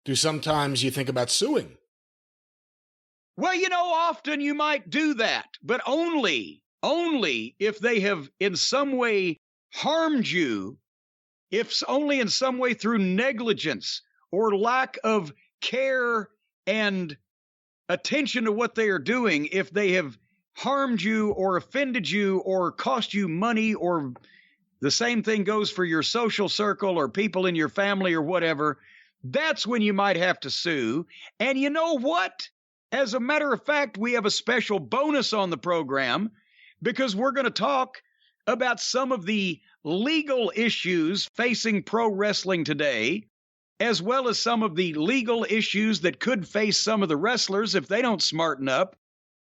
do sometimes you think about suing? Well, often you might do that, but only if they have in some way harmed you, if only in some way through negligence or lack of care and attention to what they are doing, if they have harmed you or offended you or cost you money, or the same thing goes for your social circle or people in your family or whatever, that's when you might have to sue. And you know what? As a matter of fact, we have a special bonus on the program because we're going to talk about some of the legal issues facing pro wrestling today, as well as some of the legal issues that could face some of the wrestlers if they don't smarten up,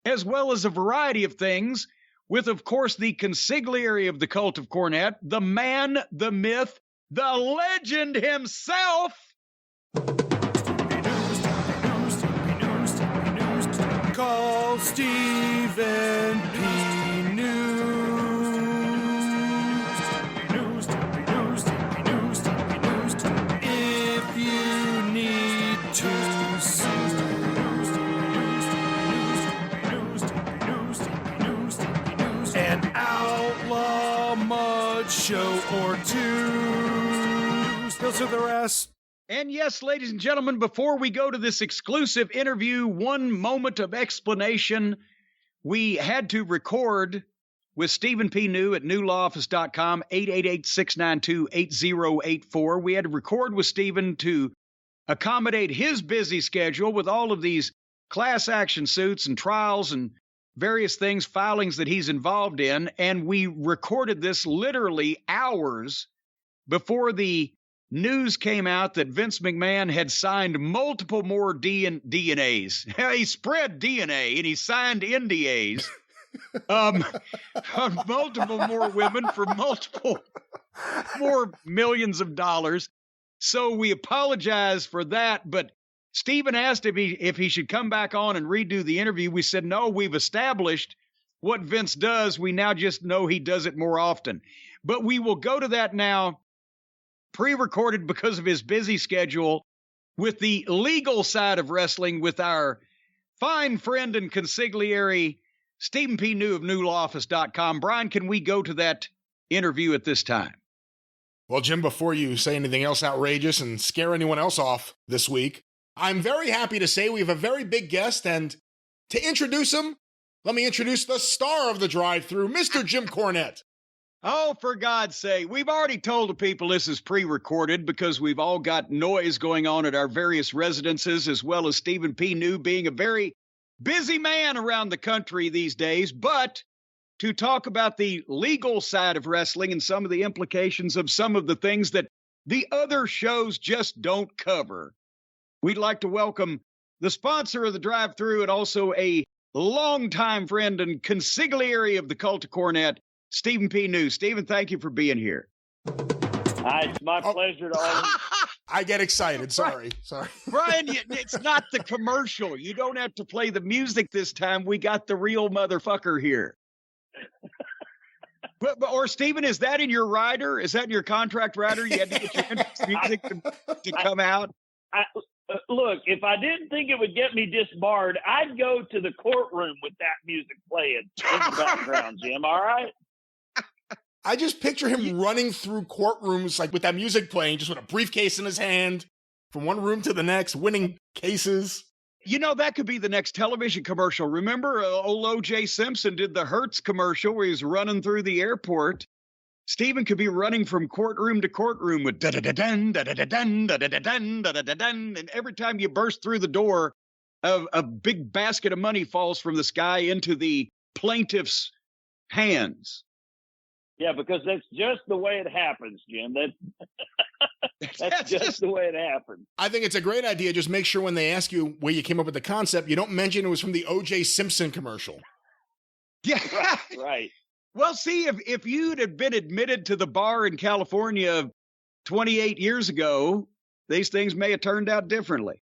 as well as a variety of things with, of course, the consigliere of the cult of Cornette, the man, the myth, the legend himself. Call Stephen P. News. If you need to sue. An outlaw mud show or two. Those are the rest. And yes, ladies and gentlemen, before we go to this exclusive interview, one moment of explanation. We had to record with Stephen P. New at newlawoffice.com, 888-692-8084. We had to record with Stephen to accommodate his busy schedule with all of these class action suits and trials and various things, filings that he's involved in. And we recorded this literally hours before the news came out that Vince McMahon had signed multiple more DNAs. He spread DNA and he signed NDAs on multiple more women for multiple more millions of dollars. So we apologize for that. But Stephen asked if he should come back on and redo the interview. We said, no, we've established what Vince does. We now just know he does it more often. But we will go to that now, pre-recorded because of his busy schedule, with the legal side of wrestling with our fine friend and consigliere, Stephen P. New of newlawoffice.com. Brian, can we go to that interview at this time? Well, Jim, before you say anything else outrageous and scare anyone else off this week, I'm very happy to say we have a very big guest, and to introduce him, let me introduce the star of the Drive-Thru, Mr. Jim Cornette. Oh, for God's sake, we've already told the people this is pre-recorded because we've all got noise going on at our various residences, as well as Stephen P. New being a very busy man around the country these days. But to talk about the legal side of wrestling and some of the implications of some of the things that the other shows just don't cover, we'd like to welcome the sponsor of the Drive-Thru and also a longtime friend and consigliere of the cult of Cornette, Stephen P. New. Stephen, thank you for being here. It's my pleasure to all. I get excited. Sorry. Brian, it's not the commercial. You don't have to play the music this time. We got the real motherfucker here. Or Stephen, is that in your rider? Is that in your contract rider? You had to get your entrance music to come out? Look, if I didn't think it would get me disbarred, I'd go to the courtroom with that music playing in the background, Jim. All right? I just picture him running through courtrooms like with that music playing, just with a briefcase in his hand, from one room to the next, winning cases. That could be the next television commercial. Remember, old O.J. Simpson did the Hertz commercial where he's running through the airport. Stephen could be running from courtroom to courtroom with da-da-da-dun, da-da-da-dun, da-da-da-dun, da-da-da-dun. And every time you burst through the door, a big basket of money falls from the sky into the plaintiff's hands. Yeah, because that's just the way it happens, Jim. That's just the way it happens. I think it's a great idea. Just make sure when they ask you where you came up with the concept, you don't mention it was from the O.J. Simpson commercial. Yeah. Right. Well, see, if you'd have been admitted to the bar in California 28 years ago, these things may have turned out differently.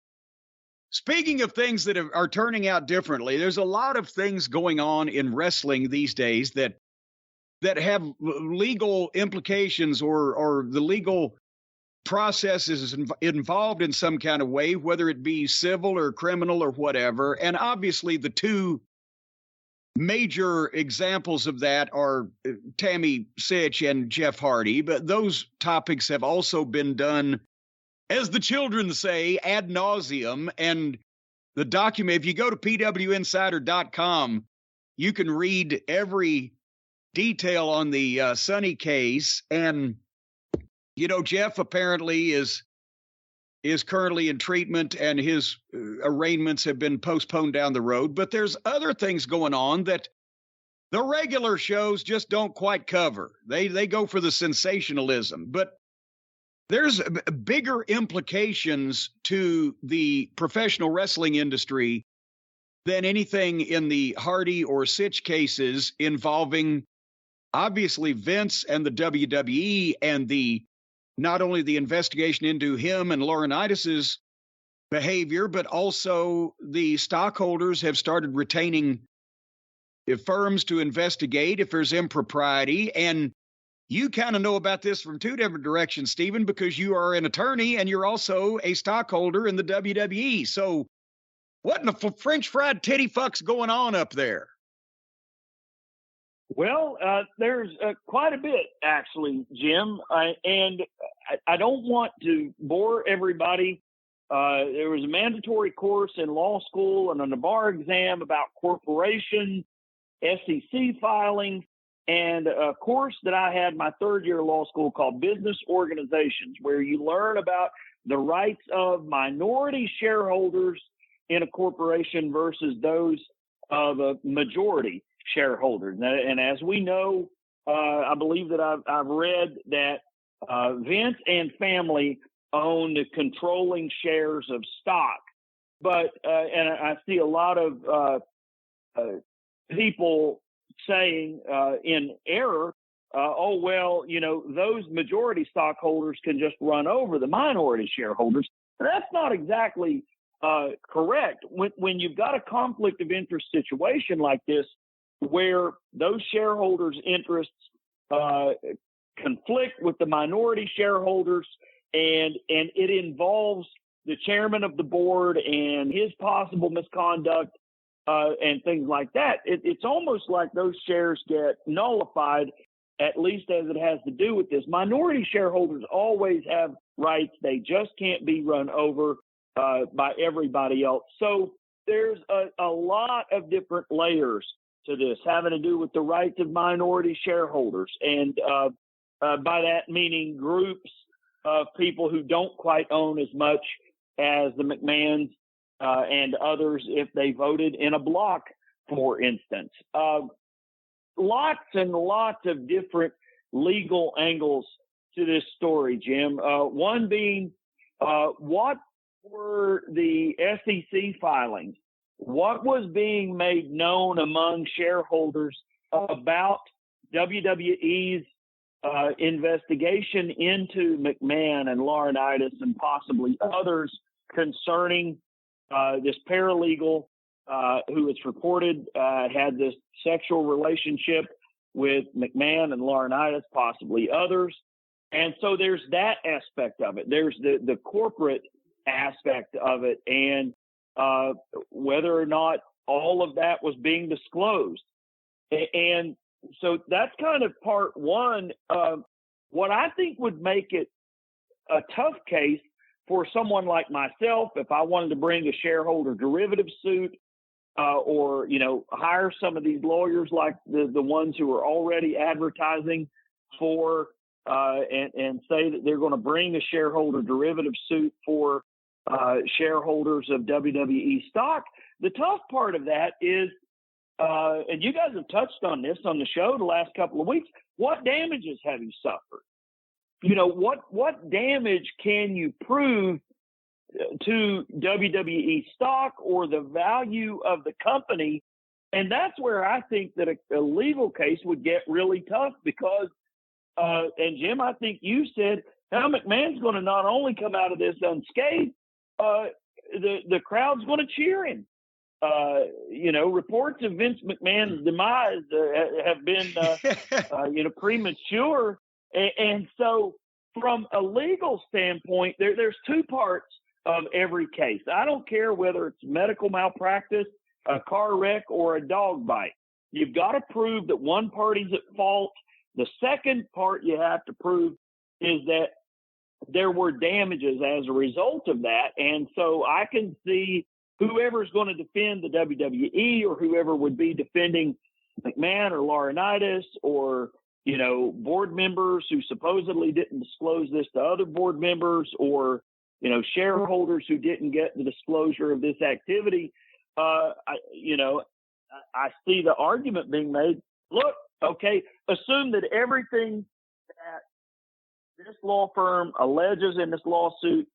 Speaking of things that are turning out differently, there's a lot of things going on in wrestling these days that have legal implications or the legal process is involved in some kind of way, whether it be civil or criminal or whatever. And obviously the two major examples of that are Tammy Sitch and Jeff Hardy, but those topics have also been done, as the children say, ad nauseum. And the document, if you go to pwinsider.com, you can read every detail on the Sonny case. And, you know, Jeff apparently is currently in treatment, and his arraignments have been postponed down the road. But there's other things going on that the regular shows just don't quite cover. They go for the sensationalism, but there's bigger implications to the professional wrestling industry than anything in the Hardy or Sitch cases involving obviously Vince and the WWE, and not only the investigation into him and Laurinaitis's behavior, but also the stockholders have started retaining firms to investigate if there's impropriety. And you kind of know about this from two different directions, Stephen, because you are an attorney and you're also a stockholder in the WWE. So what in the French fried titty fuck's going on up there? Well, there's quite a bit, actually, Jim. And I don't want to bore everybody. There was a mandatory course in law school and a bar exam about corporations, SEC filings, and a course that I had my third year of law school called Business Organizations, where you learn about the rights of minority shareholders in a corporation versus those of a majority shareholders. And as we know, I believe that I've read that Vince and family own the controlling shares of stock. But and I see a lot of people saying in error, oh, well, you know, those majority stockholders can just run over the minority shareholders. That's not exactly correct. When you've got a conflict of interest situation like this, where those shareholders' interests conflict with the minority shareholders, and it involves the chairman of the board and his possible misconduct and things like that, it's almost like those shares get nullified, at least as it has to do with this. Minority shareholders always have rights. They just can't be run over by everybody else. So there's a lot of different layers to this having to do with the rights of minority shareholders. And by that meaning groups of people who don't quite own as much as the McMahons and others if they voted in a block, for instance. Lots and lots of different legal angles to this story, Jim. One being, what were the SEC filings? What was being made known among shareholders about WWE's investigation into McMahon and Laurinaitis and possibly others concerning this paralegal who it's reported had this sexual relationship with McMahon and Laurinaitis, possibly others. And so there's that aspect of it. There's the corporate aspect of it, and whether or not all of that was being disclosed. And so that's kind of part one of what I think would make it a tough case for someone like myself if I wanted to bring a shareholder derivative suit or, you know, hire some of these lawyers like the ones who are already advertising for and say that they're going to bring a shareholder derivative suit for shareholders of WWE stock. The tough part of that is, and you guys have touched on this on the show the last couple of weeks, what damages have you suffered? You know, what damage can you prove to WWE stock or the value of the company? And that's where I think that a legal case would get really tough because, and Jim, I think you said, how McMahon's going to not only come out of this unscathed, the crowd's going to cheer him. You know, reports of Vince McMahon's demise have been, you know, premature. And so from a legal standpoint, there's two parts of every case. I don't care whether it's medical malpractice, a car wreck, or a dog bite. You've got to prove that one party's at fault. The second part you have to prove is that there were damages as a result of that. And so I can see whoever's going to defend the WWE or whoever would be defending McMahon or Laurinaitis or, you know, board members who supposedly didn't disclose this to other board members or, you know, shareholders who didn't get the disclosure of this activity. I see the argument being made. Look, okay, assume that everything that this law firm alleges in this lawsuit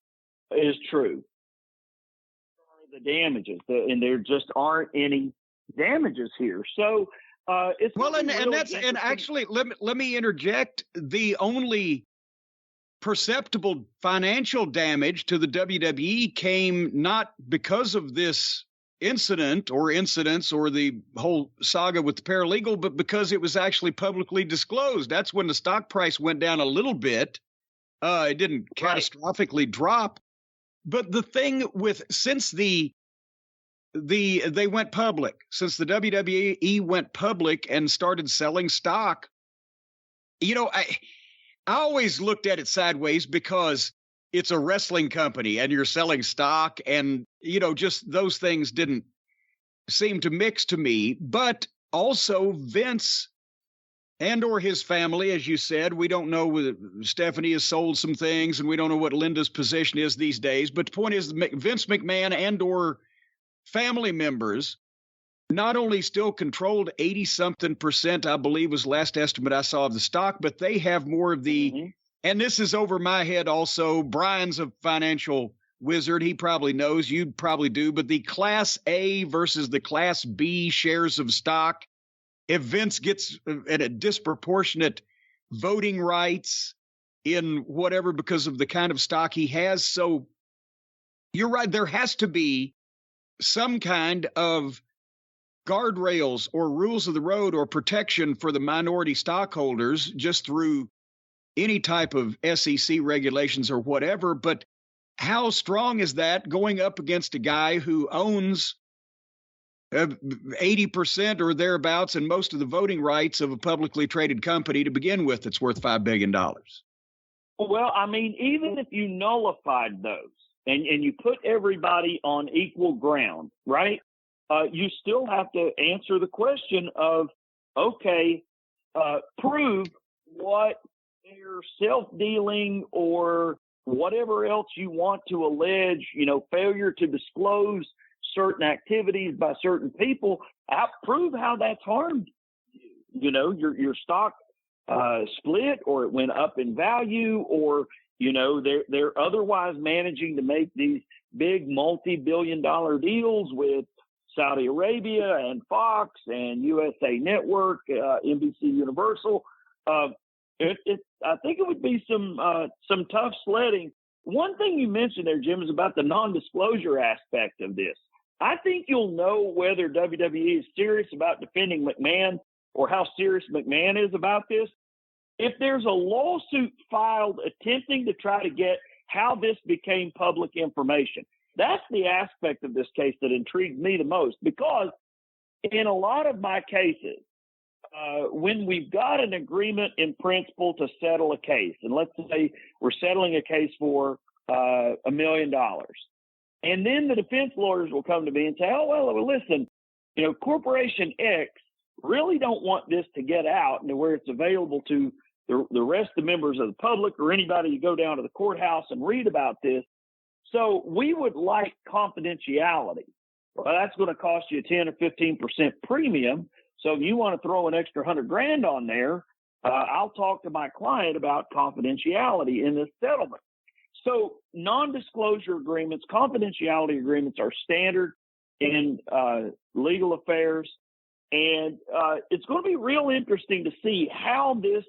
is true. The damages, and there just aren't any damages here. So it's well, and actually, let me interject. The only perceptible financial damage to the WWE came not because of this incident or incidents or the whole saga with the paralegal, but because it was actually publicly disclosed. That's when the stock price went down a little bit. It didn't catastrophically drop. But the thing with, since they went public, since the WWE went public and started selling stock, you know, I always looked at it sideways because it's a wrestling company and you're selling stock, and, you know, just those things didn't seem to mix to me. But also Vince and or his family, as you said, we don't know whether Stephanie has sold some things and we don't know what Linda's position is these days. But the point is Vince McMahon and or family members not only still controlled 80-something%, I believe was the last estimate I saw of the stock, but they have more of the, and this is over my head also, Brian's a financial wizard. He probably knows, you probably do, but the Class A versus the Class B shares of stock, if Vince gets at a disproportionate voting rights in whatever because of the kind of stock he has. So you're right, there has to be some kind of guardrails or rules of the road or protection for the minority stockholders just through any type of SEC regulations or whatever. But how strong is that going up against a guy who owns 80% or thereabouts and most of the voting rights of a publicly traded company to begin with that's worth $5 billion? Well, I mean, even if you nullified those and you put everybody on equal ground, right, you still have to answer the question of, okay, prove what their self-dealing or whatever else you want to allege, you know, failure to disclose certain activities by certain people, prove how that's harmed you. You know, your stock split, or it went up in value, or, you know, they're otherwise managing to make these big multi-billion-dollar deals with Saudi Arabia and Fox and USA Network, NBC Universal. I think it would be some tough sledding. One thing you mentioned there, Jim, is about the non-disclosure aspect of this. I think you'll know whether WWE is serious about defending McMahon or how serious McMahon is about this if there's a lawsuit filed attempting to try to get how this became public information. That's the aspect of this case that intrigues me the most, because in a lot of my cases, when we've got an agreement in principle to settle a case, and let's say we're settling a case for $1 million, and then the defense lawyers will come to me and say, oh, well, listen, you know, Corporation X really don't want this to get out and where it's available to the rest of the members of the public or anybody who go down to the courthouse and read about this. So we would like confidentiality. Well, that's going to cost you a 10 or 15% premium. So if you want to throw an extra $100,000 on there, I'll talk to my client about confidentiality in this settlement. So non-disclosure agreements, confidentiality agreements are standard in legal affairs. And it's going to be real interesting to see how this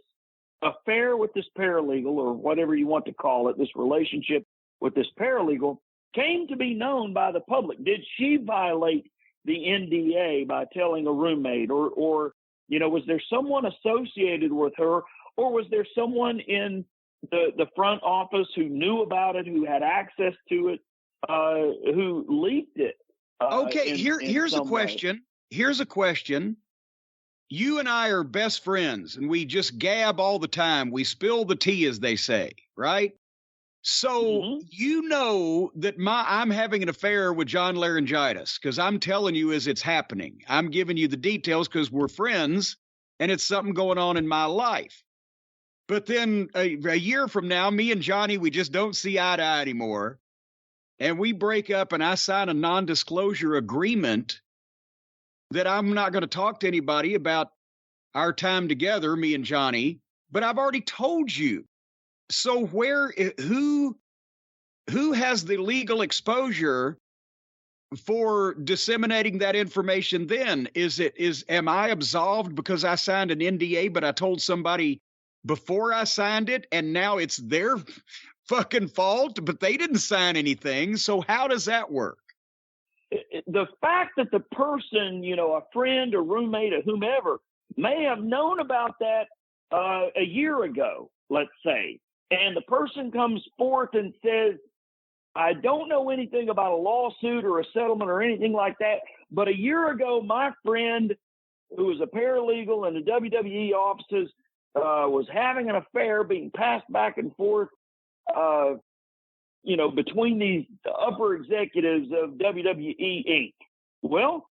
affair with this paralegal, or whatever you want to call it, this relationship with this paralegal, came to be known by the public. Did she violate the NDA by telling a roommate, or you know, was there someone associated with her, or was there someone in the front office who knew about it, who had access to it, who leaked it. Okay, here's a question. Way. Here's a question. You and I are best friends, and we just gab all the time. We spill the tea, as they say, right? So you know that I'm having an affair with John Laryngitis, because I'm telling you as it's happening. I'm giving you the details because we're friends, and it's something going on in my life. But then a year from now, me and Johnny, we just don't see eye to eye anymore. And we break up, and I sign a non-disclosure agreement that I'm not going to talk to anybody about our time together, me and Johnny, but I've already told you. So who has the legal exposure for disseminating that information then? Am I absolved because I signed an NDA, but I told somebody before I signed it, and now it's their fucking fault, but they didn't sign anything. So how does that work? The fact that the person, a friend or roommate or whomever, may have known about that a year ago, let's say, and the person comes forth and says, I don't know anything about a lawsuit or a settlement or anything like that, but a year ago, my friend, who was a paralegal in the WWE offices, was having an affair being passed back and forth, between these upper executives of WWE Inc. Well,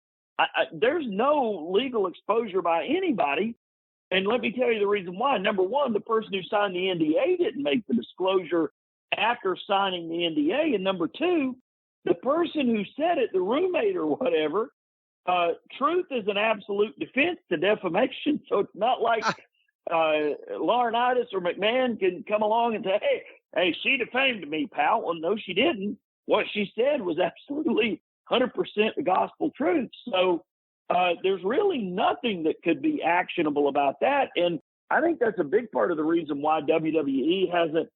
there's no legal exposure by anybody. And let me tell you the reason why. Number one, the person who signed the NDA didn't make the disclosure after signing the NDA. And number two, the person who said it, the roommate or whatever, truth is an absolute defense to defamation. So it's not like Laurinaitis or McMahon can come along and say, hey, she defamed me, pal. Well, no, she didn't. What she said was absolutely 100% the gospel truth. So there's really nothing that could be actionable about that. And I think that's a big part of the reason why WWE hasn't,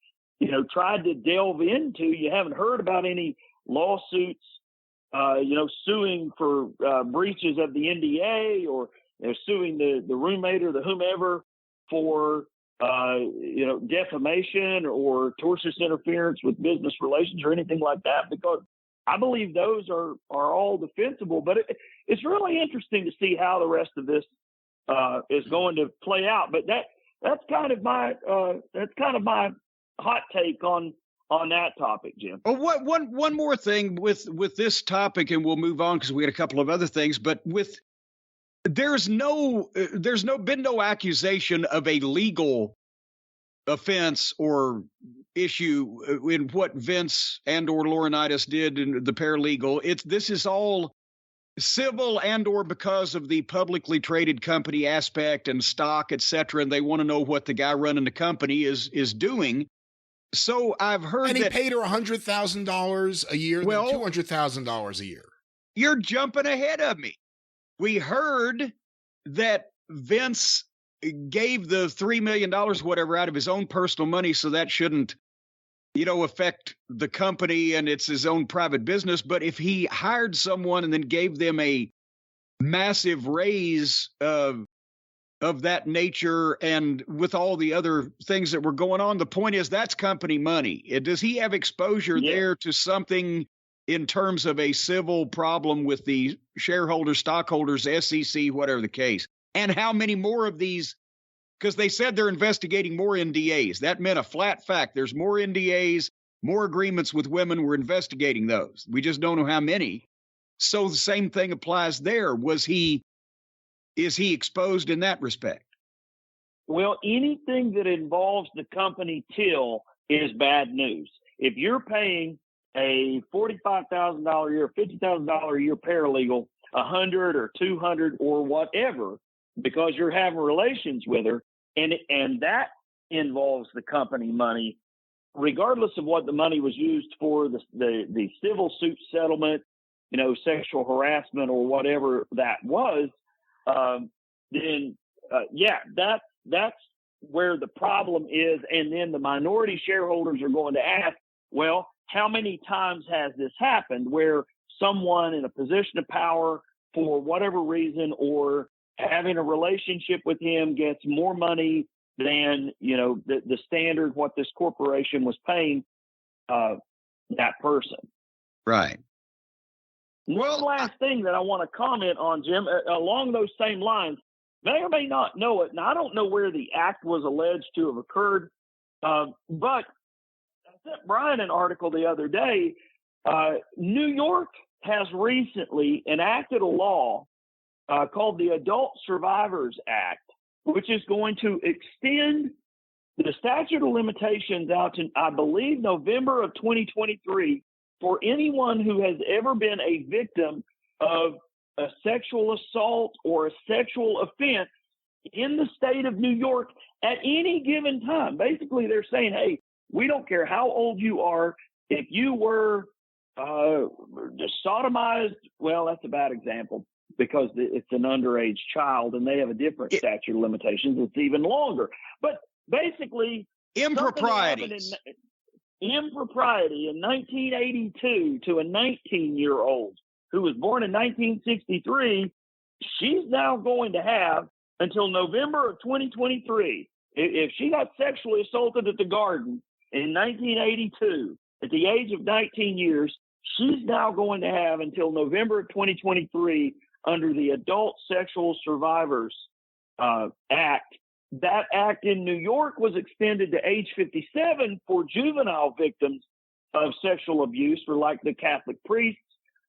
tried to delve into. You haven't heard about any lawsuits, suing for breaches of the NDA or suing the roommate or the whomever for defamation or tortious interference with business relations or anything like that, because I believe those are all defensible. But it's really interesting to see how the rest of this is going to play out. But that's kind of my hot take on that topic, Jim. Oh, one more thing with this topic, and we'll move on because we had a couple of other things. But there's been no accusation of a legal offense or issue in what Vince and or Laurinaitis did in the paralegal. This is all civil and or because of the publicly traded company aspect and stock, et cetera, and they want to know what the guy running the company is doing. So I've heard and he paid her $100,000 a year, well, then $200,000 a year. You're jumping ahead of me. We heard that Vince gave the $3 million, whatever, out of his own personal money, so that shouldn't, affect the company and it's his own private business. But if he hired someone and then gave them a massive raise of that nature and with all the other things that were going on, the point is that's company money. Does he have exposure there to something in terms of a civil problem with the shareholders, stockholders, SEC, whatever the case? And how many more of these? Because they said they're investigating more NDAs. That meant a flat fact. There's more NDAs, more agreements with women. We're investigating those. We just don't know how many. So the same thing applies there. Is he exposed in that respect? Well, anything that involves the company till is bad news. If you're paying a $45,000 a year, $50,000 a year paralegal, 100 or 200 or whatever, because you're having relations with her, and that involves the company money, regardless of what the money was used for, the civil suit settlement, sexual harassment or whatever that was, then that's where the problem is. And then the minority shareholders are going to ask, well, how many times has this happened where someone in a position of power, for whatever reason, or having a relationship with him, gets more money than, the standard, what this corporation was paying that person. Right. One last thing that I want to comment on, Jim, along those same lines, may or may not know it, and I don't know where the act was alleged to have occurred, but I sent Brian an article the other day. New York has recently enacted a law called the Adult Survivors Act, which is going to extend the statute of limitations out to, I believe, November of 2023 for anyone who has ever been a victim of a sexual assault or a sexual offense in the state of New York at any given time. Basically, they're saying, hey, we don't care how old you are. If you were sodomized, well, that's a bad example because it's an underage child and they have a different statute of limitations. It's even longer. But basically, improprieties. Impropriety in 1982 to a 19-year-old who was born in 1963, she's now going to have until November of 2023. If she got sexually assaulted at the Garden in 1982 at the age of 19 years, she's now going to have until November of 2023 under the Adult Sexual Survivors Act. That act in New York was extended to age 57 for juvenile victims of sexual abuse, for like the Catholic priests,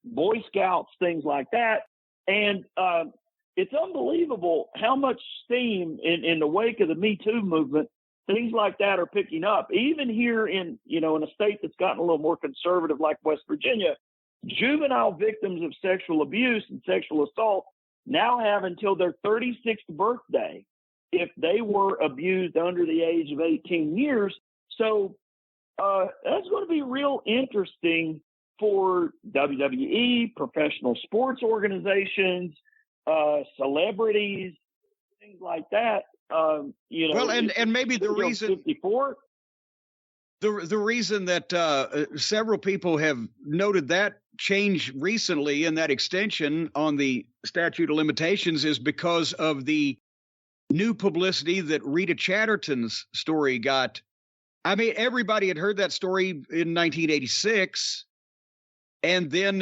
Boy Scouts, things like that. And it's unbelievable how much steam in the wake of the Me Too movement, things like that are picking up. Even here in a state that's gotten a little more conservative like West Virginia, juvenile victims of sexual abuse and sexual assault now have until their 36th birthday if they were abused under the age of 18 years. So that's going to be real interesting for WWE, professional sports organizations, celebrities, things like that. Well, and maybe the reason 54. The reason that several people have noted that change recently in that extension on the statute of limitations is because of the new publicity that Rita Chatterton's story got. I mean, everybody had heard that story in 1986, and then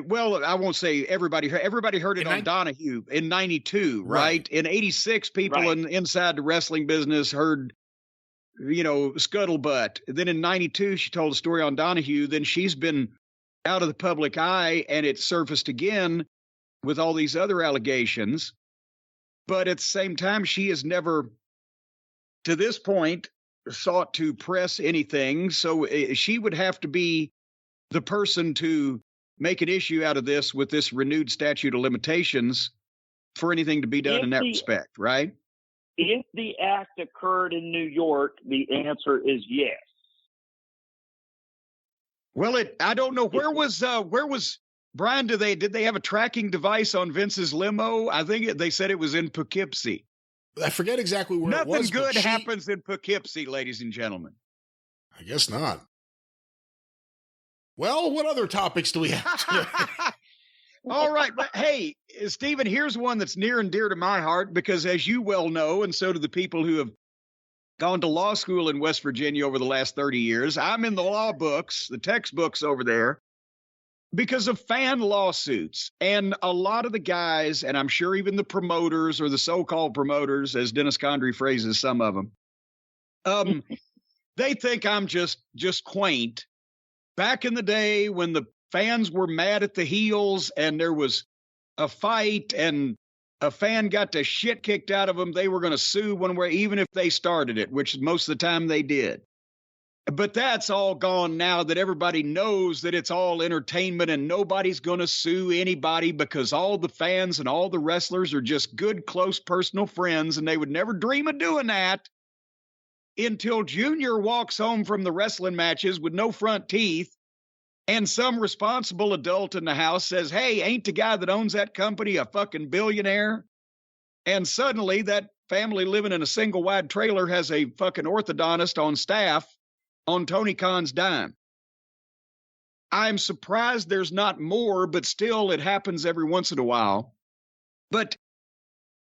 well, I won't say everybody heard it on Donahue in 92, right? In 86, people inside the wrestling business heard, scuttlebutt. Then in 92, she told a story on Donahue. Then she's been out of the public eye, and it surfaced again with all these other allegations. But at the same time, she has never, to this point, sought to press anything. So she would have to be the person to make an issue out of this with this renewed statute of limitations for anything to be done in that respect, right? If the act occurred in New York, the answer is yes. Well, I don't know. Where was Brian? Did they have a tracking device on Vince's limo? I think they said it was in Poughkeepsie. I forget exactly where it was. Nothing good happens in Poughkeepsie, ladies and gentlemen. I guess not. Well, what other topics do we have? All right. But hey, Stephen, here's one that's near and dear to my heart because, as you well know, and so do the people who have gone to law school in West Virginia over the last 30 years, I'm in the law books, the textbooks over there, because of fan lawsuits. And a lot of the guys, and I'm sure even the promoters or the so-called promoters, as Dennis Condrey phrases some of them, they think I'm just quaint. Back in the day when the fans were mad at the heels and there was a fight and a fan got the shit kicked out of them, they were going to sue one way, even if they started it, which most of the time they did. But that's all gone now that everybody knows that it's all entertainment and nobody's going to sue anybody because all the fans and all the wrestlers are just good, close personal friends, and they would never dream of doing that until Junior walks home from the wrestling matches with no front teeth and some responsible adult in the house says, hey, ain't the guy that owns that company a fucking billionaire? And suddenly that family living in a single wide trailer has a fucking orthodontist on staff on Tony Khan's dime. I'm surprised there's not more, but still it happens every once in a while. But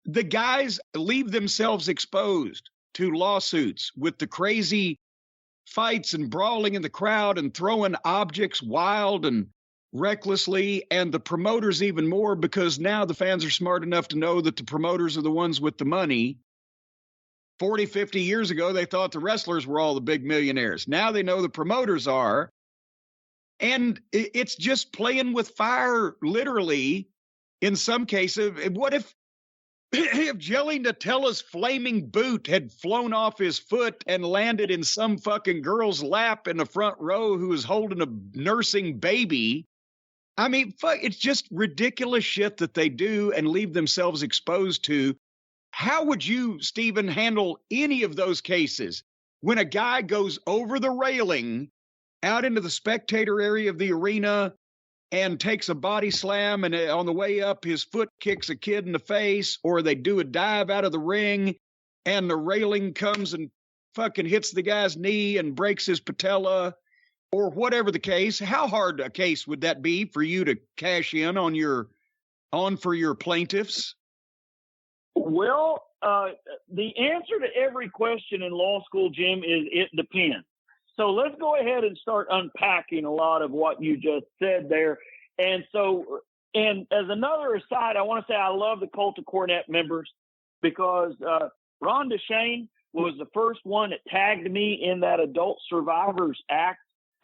the guys leave themselves exposed to lawsuits with the crazy fights and brawling in the crowd and throwing objects wild and recklessly, and the promoters even more, because now the fans are smart enough to know that the promoters are the ones with the money. 40, 50 years ago, they thought the wrestlers were all the big millionaires. Now they know the promoters are. And it's just playing with fire, literally, in some cases. What if Jelly Nutella's flaming boot had flown off his foot and landed in some fucking girl's lap in the front row who was holding a nursing baby? I mean, it's just ridiculous shit that they do and leave themselves exposed to. How would you, Stephen, handle any of those cases when a guy goes over the railing out into the spectator area of the arena and takes a body slam, and on the way up, his foot kicks a kid in the face, or they do a dive out of the ring and the railing comes and fucking hits the guy's knee and breaks his patella, or whatever the case? How hard a case would that be for you to cash in on for your plaintiffs? Well, the answer to every question in law school, Jim, is it depends. So let's go ahead and start unpacking a lot of what you just said there. And as another aside, I want to say I love the Cult of Cornette members, because Ron DeShane was the first one that tagged me in that Adult Survivors Act,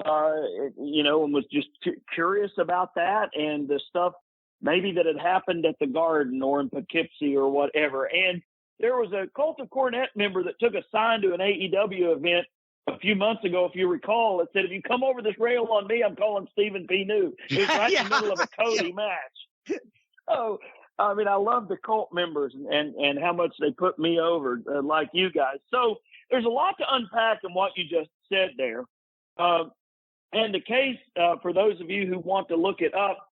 and was just curious about that and the stuff maybe that had happened at the Garden or in Poughkeepsie or whatever. And there was a Cult of Cornette member that took a sign to an AEW event a few months ago, if you recall. It said, "If you come over this rail on me, I'm calling Stephen P. New." It was right in the middle of a Cody match. So, I mean, I love the cult members and how much they put me over, like you guys. So there's a lot to unpack in what you just said there. And the case, for those of you who want to look it up,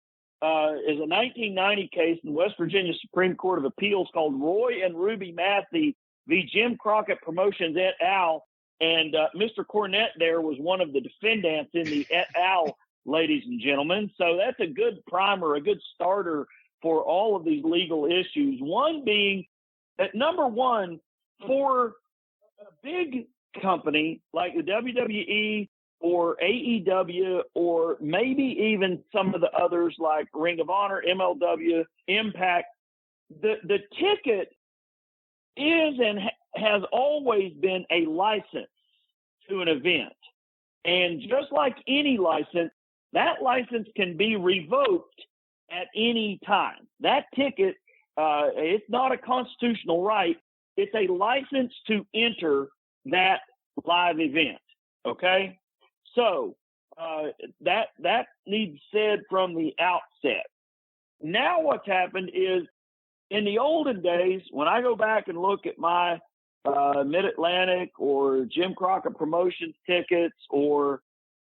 is a 1990 case in West Virginia Supreme Court of Appeals called Roy and Ruby Massey v. Jim Crockett Promotions et al. And Mr. Cornette there was one of the defendants in the et al., ladies and gentlemen. So that's a good primer, a good starter for all of these legal issues. One being that, number one, for a big company like the WWE or AEW, or maybe even some of the others like Ring of Honor, MLW, Impact, the ticket is and has always been a license to an event. And just like any license, that license can be revoked at any time. That ticket, it's not a constitutional right. It's a license to enter that live event. Okay? So that needs said from the outset. Now what's happened is, in the olden days, when I go back and look at my Mid-Atlantic or Jim Crockett Promotions tickets or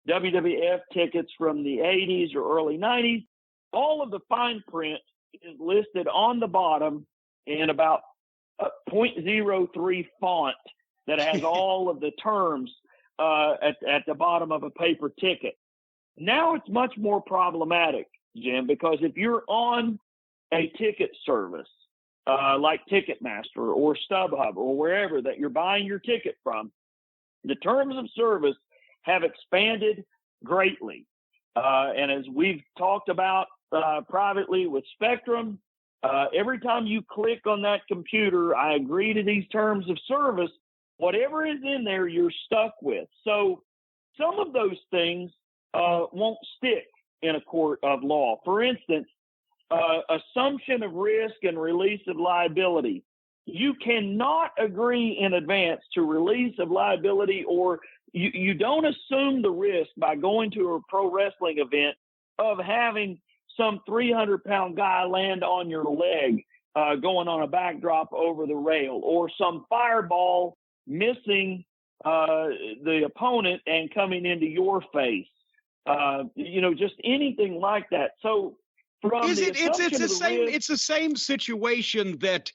WWF tickets from the 80s or early 90s, all of the fine print is listed on the bottom in about 0.03 font that has all of the terms at the bottom of a paper ticket. Now it's much more problematic, Jim, because if you're on a ticket service like Ticketmaster or StubHub or wherever that you're buying your ticket from, the terms of service have expanded greatly. And as we've talked about privately with Spectrum, every time you click on that computer, I agree to these terms of service, whatever is in there, you're stuck with. So some of those things won't stick in a court of law. For instance, assumption of risk and release of liability. You cannot agree in advance to release of liability, or you don't assume the risk by going to a pro wrestling event of having some 300-pound guy land on your leg going on a backdrop over the rail, or some fireball missing the opponent and coming into your face. Just anything like that. So it's the same situation that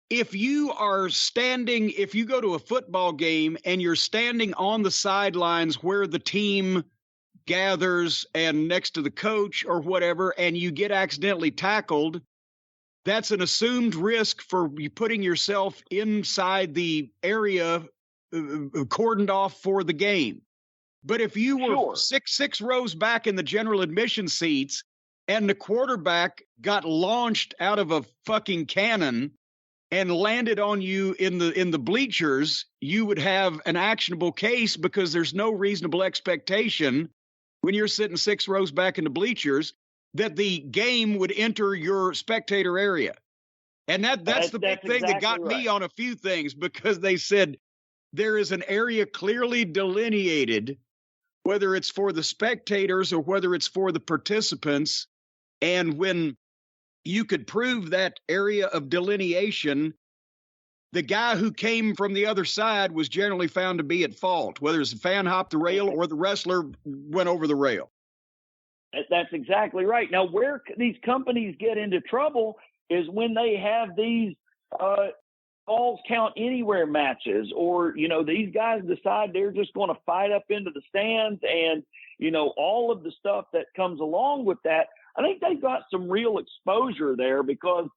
if you go to a football game and you're standing on the sidelines where the team gathers and next to the coach or whatever, and you get accidentally tackled, that's an assumed risk for you putting yourself inside the area cordoned off for the game. But if you were six rows back in the general admission seats and the quarterback got launched out of a fucking cannon and landed on you in the bleachers, you would have an actionable case because there's no reasonable expectation when you're sitting 6 rows back in the bleachers that the game would enter your spectator area. And that's the big thing that got me on a few things, because they said there is an area clearly delineated, whether it's for the spectators or whether it's for the participants. And when you could prove that area of delineation, the guy who came from the other side was generally found to be at fault, whether it's the fan hopped the rail or the wrestler went over the rail. That's exactly right. Now, where these companies get into trouble is when they have these falls count anywhere matches, or, these guys decide they're just going to fight up into the stands and, all of the stuff that comes along with that. I think they got some real exposure there, because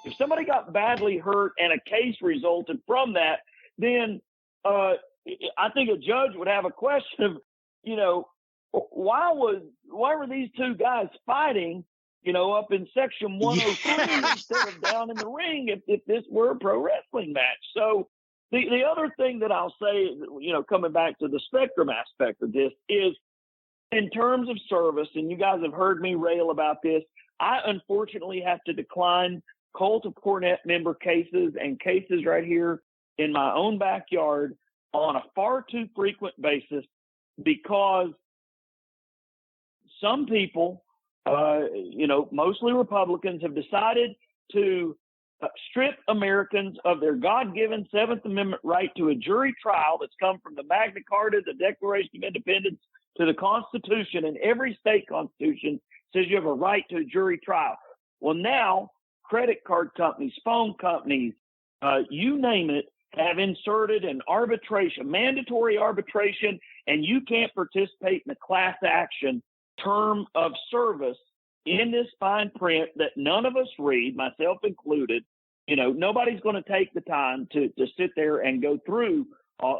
if somebody got badly hurt and a case resulted from that, then I think a judge would have a question of, why were these two guys fighting, up in section 103 instead of down in the ring if this were a pro wrestling match? So the other thing that I'll say, coming back to the spectrum aspect of this, is in terms of service, and you guys have heard me rail about this, I unfortunately have to decline Cult of Cornette member cases and cases right here in my own backyard on a far too frequent basis, because some people, mostly Republicans, have decided to strip Americans of their God-given Seventh Amendment right to a jury trial that's come from the Magna Carta, the Declaration of Independence, to the Constitution, and every state constitution says you have a right to a jury trial. Well, now credit card companies, phone companies, you name it, have inserted an arbitration, mandatory arbitration, and you can't participate in a class action term of service in this fine print that none of us read, myself included. Nobody's going to take the time to sit there and go through.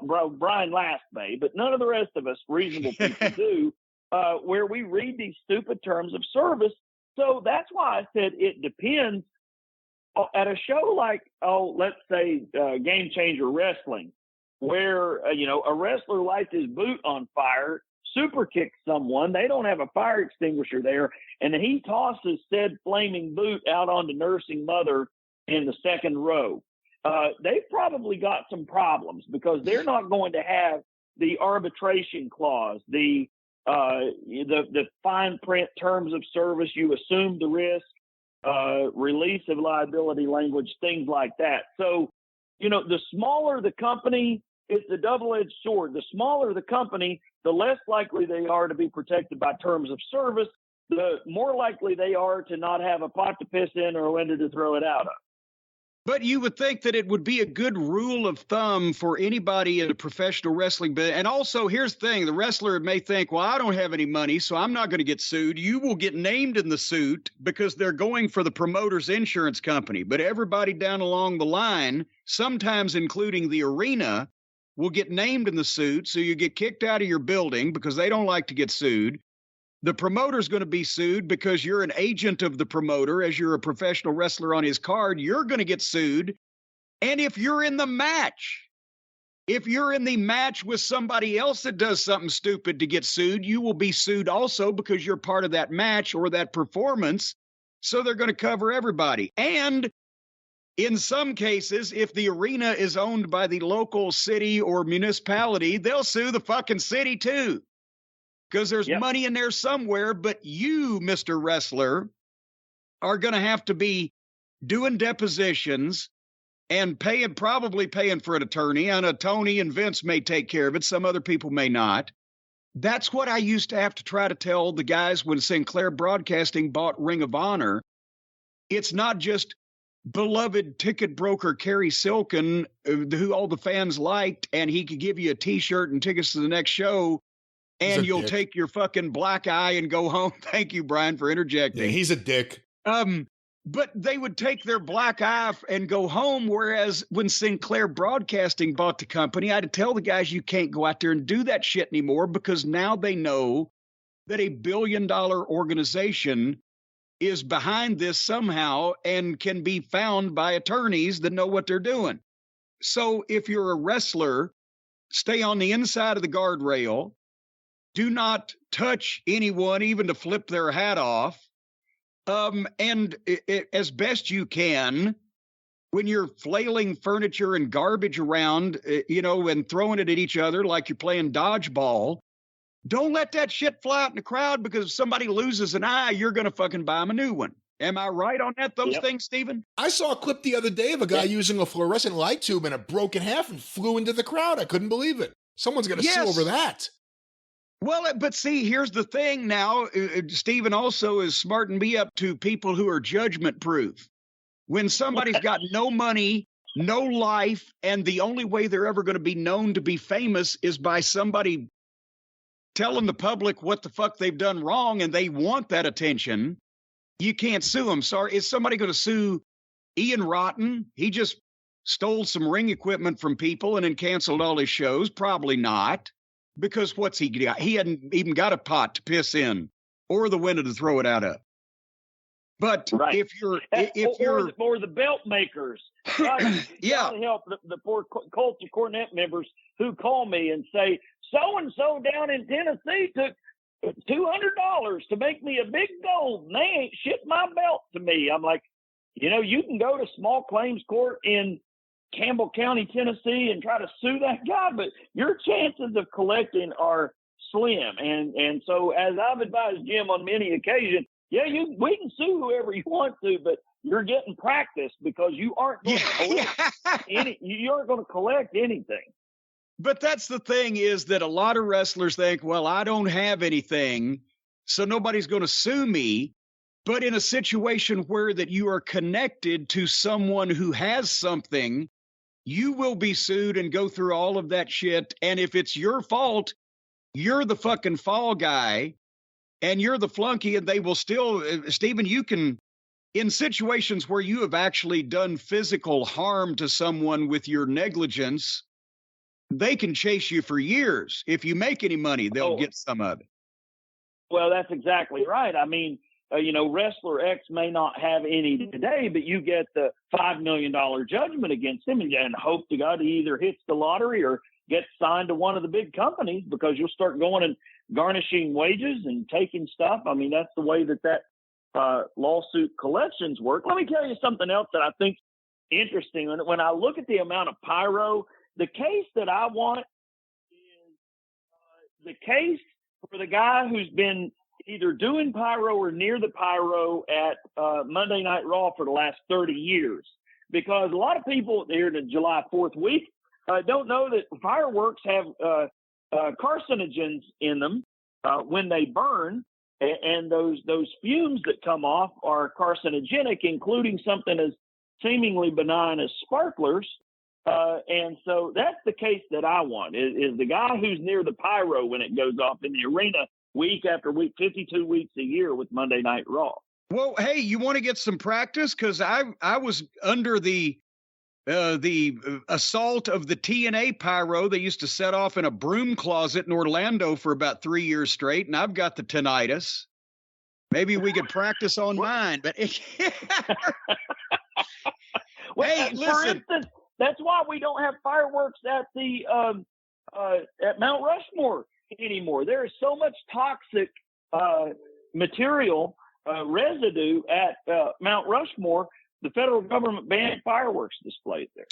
Brian last May, but none of the rest of us reasonable people do, where we read these stupid terms of service. So that's why I said it depends. At a show like, let's say Game Changer Wrestling, where, a wrestler lights his boot on fire, super kicks someone, they don't have a fire extinguisher there, and he tosses said flaming boot out onto nursing mother in the second row. They've probably got some problems, because they're not going to have the arbitration clause, the fine print terms of service, you assume the risk, release of liability language, things like that. So, the smaller the company, it's a double-edged sword. The smaller the company, the less likely they are to be protected by terms of service, the more likely they are to not have a pot to piss in or a window to throw it out of. But you would think that it would be a good rule of thumb for anybody in a professional wrestling business. And also, here's the thing. The wrestler may think, well, I don't have any money, so I'm not going to get sued. You will get named in the suit because they're going for the promoter's insurance company. But everybody down along the line, sometimes including the arena, will get named in the suit. So you get kicked out of your building because they don't like to get sued. The promoter's going to be sued because you're an agent of the promoter. As you're a professional wrestler on his card, you're going to get sued. And if you're in the match with somebody else that does something stupid to get sued, you will be sued also because you're part of that match or that performance. So they're going to cover everybody. And in some cases, if the arena is owned by the local city or municipality, they'll sue the fucking city too. Because there's money in there somewhere, but you, Mr. Wrestler, are going to have to be doing depositions and probably paying for an attorney. And Tony and Vince may take care of it. Some other people may not. That's what I used to have to try to tell the guys when Sinclair Broadcasting bought Ring of Honor. It's not just beloved ticket broker Kerry Silken, who all the fans liked, and he could give you a T-shirt and tickets to the next show. And you'll take your fucking black eye and go home. Thank you, Brian, for interjecting. Yeah, he's a dick. but they would take their black eye and go home. Whereas when Sinclair Broadcasting bought the company, I had to tell the guys, you can't go out there and do that shit anymore, because now they know that a $1 billion organization is behind this somehow and can be found by attorneys that know what they're doing. So if you're a wrestler, stay on the inside of the guardrail. Do not touch anyone, even to flip their hat off. And as best you can, when you're flailing furniture and garbage around, and throwing it at each other like you're playing dodgeball, don't let that shit fly out in the crowd, because if somebody loses an eye, you're going to fucking buy them a new one. Am I right on those things, Stephen? I saw a clip the other day of a guy using a fluorescent light tube and it broke in half and flew into the crowd. I couldn't believe it. Someone's going to sue over that. Well, but see, here's the thing now. Stephen also is smarting me up to people who are judgment proof. When somebody's got no money, no life, and the only way they're ever going to be known to be famous is by somebody telling the public what the fuck they've done wrong, and they want that attention, you can't sue them. Sorry, is somebody going to sue Ian Rotten? He just stole some ring equipment from people and then canceled all his shows. Probably not, because what's he got? He hadn't even got a pot to piss in or the window to throw it out of. But if you're or the belt makers, God, help the poor Cult of Cornette members who call me and say, so and so down in Tennessee took $200 to make me a big gold, and they ain't shipped my belt to me. I'm like, you can go to small claims court in Campbell County, Tennessee, and try to sue that guy, but your chances of collecting are slim. And so, as I've advised Jim on many occasions, we can sue whoever you want to, but you're getting practice, because you aren't going to collect you aren't going to collect anything. But that's the thing, is that a lot of wrestlers think, well, I don't have anything, so nobody's going to sue me. But in a situation where that you are connected to someone who has something, you will be sued and go through all of that shit. And if it's your fault, you're the fucking fall guy and you're the flunky, and they will still, Stephen, you can, in situations where you have actually done physical harm to someone with your negligence, they can chase you for years. If you make any money, they'll get some of it. Well, that's exactly right. I mean, Wrestler X may not have any today, but you get the $5 million judgment against him, and hope to God he either hits the lottery or gets signed to one of the big companies, because you'll start going and garnishing wages and taking stuff. I mean, that's the way that lawsuit collections work. Let me tell you something else that I think interesting. When I look at the amount of pyro, the case that I want is the case for the guy who's been either doing pyro or near the pyro at Monday Night Raw for the last 30 years. Because a lot of people here in the July 4th week don't know that fireworks have carcinogens in them when they burn. And those fumes that come off are carcinogenic, including something as seemingly benign as sparklers. And so that's the case that I want, is the guy who's near the pyro when it goes off in the arena week after week, 52 weeks a year with Monday Night Raw. Well, hey, you want to get some practice? Because I was under the assault of the TNA pyro they used to set off in a broom closet in Orlando for about 3 years straight, and I've got the tinnitus. Maybe we could practice on mine, but well, hey, for listen. Instance, that's why we don't have fireworks at the at Mount Rushmore anymore. There is so much toxic material residue at Mount Rushmore. The federal government banned fireworks displays there.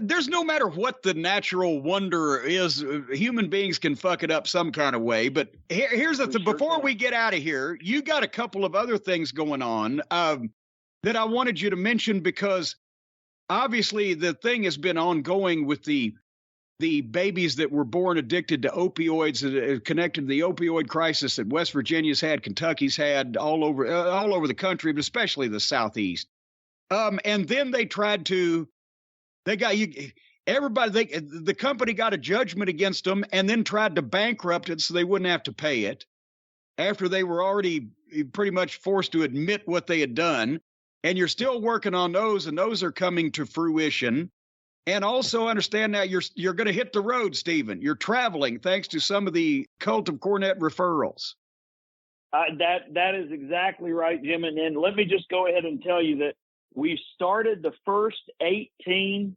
There's no matter what the natural wonder is, human beings can fuck it up some kind of way. But here's the thing. Before we get out of here, you got a couple of other things going on that I wanted you to mention, because obviously the thing has been ongoing with the babies that were born addicted to opioids, connected to the opioid crisis that West Virginia's had, Kentucky's had, all over the country, but especially the Southeast. And then they tried to, the company got a judgment against them and then tried to bankrupt it so they wouldn't have to pay it. after they were already pretty much forced to admit what they had done. And you're still working on those, and those are coming to fruition. And also understand now you're going to hit the road, Stephen. You're traveling thanks to some of the Cult of Cornette referrals. That is exactly right, Jim. And let me just go ahead and tell you that we started the first 18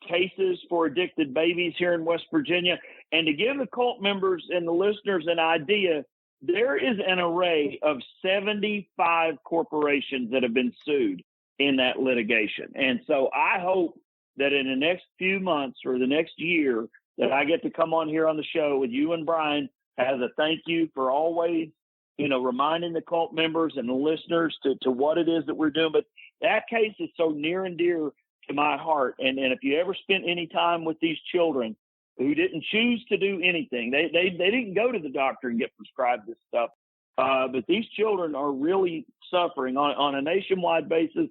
cases for addicted babies here in West Virginia. And to give the cult members and the listeners an idea, there is an array of 75 corporations that have been sued in that litigation. And so I hope that in the next few months or the next year that I get to come on here on the show with you and Brian as a thank you for always, reminding the cult members and the listeners to what it is that we're doing. But that case is so near and dear to my heart. And if you ever spent any time with these children who didn't choose to do anything, they didn't go to the doctor and get prescribed this stuff. But these children are really suffering on a nationwide basis,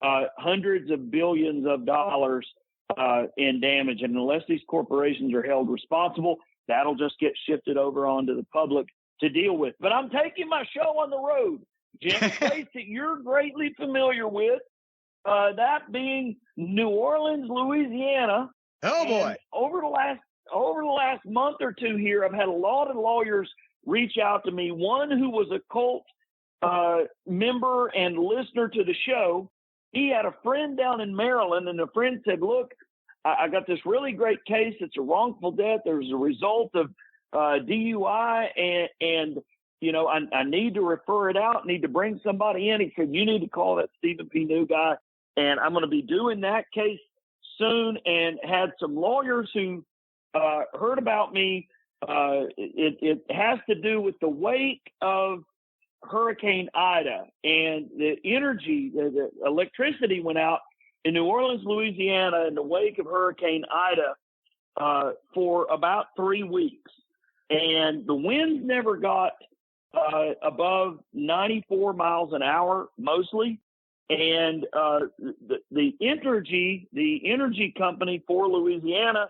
hundreds of billions of dollars in damage. And unless these corporations are held responsible, that'll just get shifted over onto the public to deal with. But I'm taking my show on the road, Jim, a place that you're greatly familiar with, that being New Orleans, Louisiana. Oh, boy. And over the last month or two here, I've had a lot of lawyers reach out to me. One who was a cult member and listener to the show. He had a friend down in Maryland, and the friend said, look, I got this really great case. It's a wrongful death. There's a result of DUI, and I need to refer it out, need to bring somebody in. He said, you need to call that Stephen P. New guy, and I'm going to be doing that case soon, and had some lawyers who heard about me. It has to do with the wake of Hurricane Ida, and the energy, the electricity went out in New Orleans, Louisiana, in the wake of Hurricane Ida for about 3 weeks. And the winds never got above 94 miles an hour, mostly. And the energy company for Louisiana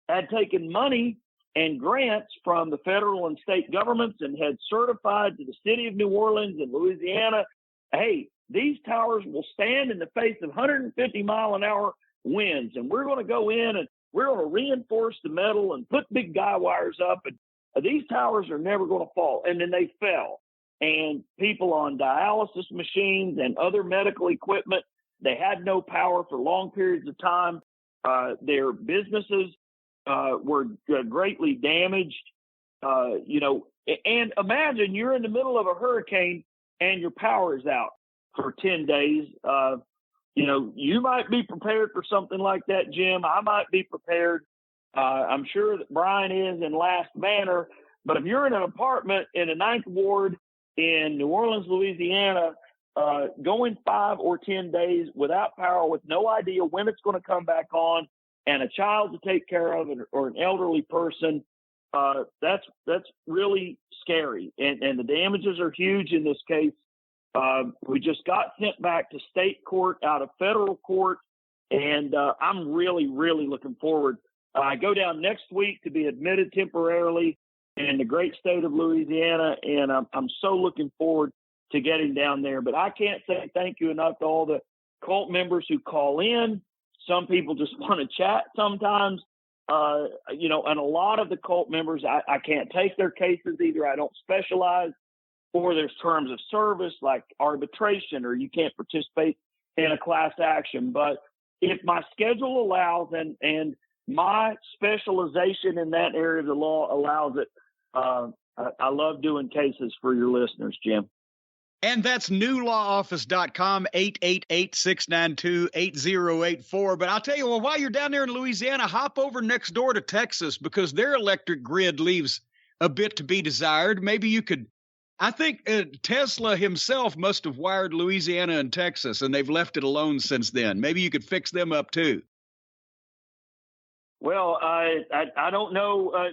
had taken money and grants from the federal and state governments and had certified to the city of New Orleans and Louisiana, hey, these towers will stand in the face of 150 mile an hour winds. And we're going to go in and we're going to reinforce the metal and put big guy wires up. And these towers are never going to fall. And then they fell. And people on dialysis machines and other medical equipment, they had no power for long periods of time. Their businesses were greatly damaged, and imagine you're in the middle of a hurricane and your power is out for 10 days. You might be prepared for something like that, Jim. I might be prepared. I'm sure that Brian is in last manner, but if you're in an apartment in the 9th Ward in New Orleans, Louisiana, going 5 or 10 days without power with no idea when it's going to come back on, and a child to take care of, or an elderly person, that's really scary. And the damages are huge in this case. We just got sent back to state court out of federal court, and I'm really, really looking forward. I go down next week to be admitted temporarily in the great state of Louisiana, and I'm so looking forward to getting down there. But I can't say thank you enough to all the cult members who call in. Some people just want to chat sometimes, and a lot of the cult members, I can't take their cases either. I don't specialize, or there's terms of service like arbitration, or you can't participate in a class action. But if my schedule allows and my specialization in that area of the law allows it, I love doing cases for your listeners, Jim. And that's newlawoffice.com, 888-692-8084. But I'll tell you, while you're down there in Louisiana, hop over next door to Texas, because their electric grid leaves a bit to be desired. Maybe you could, I think Tesla himself must have wired Louisiana and Texas, and they've left it alone since then. Maybe you could fix them up too. Well, I don't know.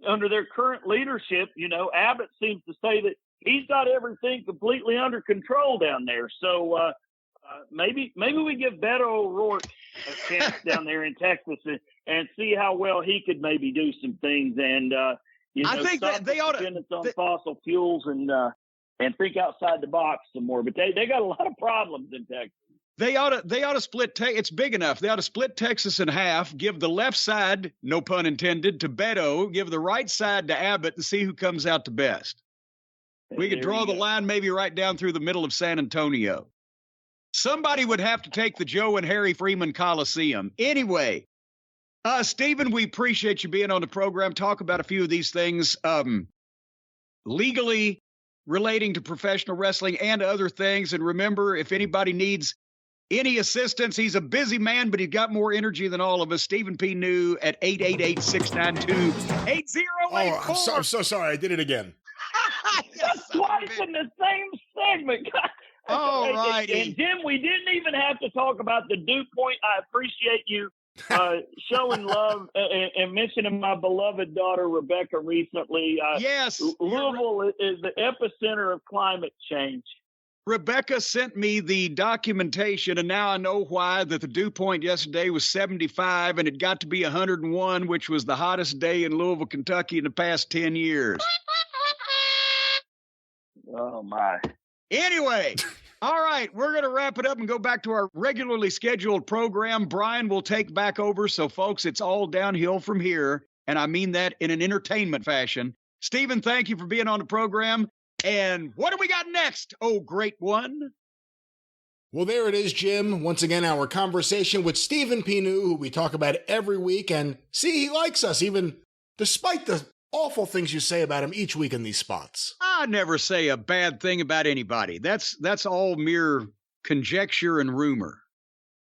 Under their current leadership, Abbott seems to say that he's got everything completely under control down there. So maybe we give Beto O'Rourke a chance down there in Texas and see how well he could maybe do some things. And, I think that they ought to dependence on fossil fuels and think outside the box some more. But they got a lot of problems in Texas. They ought to split. It's big enough. They ought to split Texas in half. Give the left side, no pun intended, to Beto. Give the right side to Abbott, and see who comes out the best. We could draw the line maybe right down through the middle of San Antonio. Somebody would have to take the Joe and Harry Freeman Coliseum. Anyway, Stephen, we appreciate you being on the program. Talk about a few of these things legally relating to professional wrestling and other things. And remember, if anybody needs any assistance, he's a busy man, but he's got more energy than all of us. Stephen P. New at 888-692-8084. Oh, I'm so sorry. I did it again. That's twice in the same segment. All righty. And Jim, we didn't even have to talk about the dew point. I appreciate you showing love and mentioning my beloved daughter, Rebecca, recently. Yes. Louisville is the epicenter of climate change. Rebecca sent me the documentation, and now I know why that the dew point yesterday was 75, and it got to be 101, which was the hottest day in Louisville, Kentucky in the past 10 years. Oh, my. Anyway, all right, we're going to wrap it up and go back to our regularly scheduled program. Brian will take back over. So, folks, it's all downhill from here. And I mean that in an entertainment fashion. Stephen, thank you for being on the program. And what do we got next? Oh, great one. Well, there it is, Jim. Once again, our conversation with Stephen P. New, who we talk about every week. And see, he likes us, even despite the awful things you say about him each week in these spots. I never say a bad thing about anybody. That's all mere conjecture and rumor.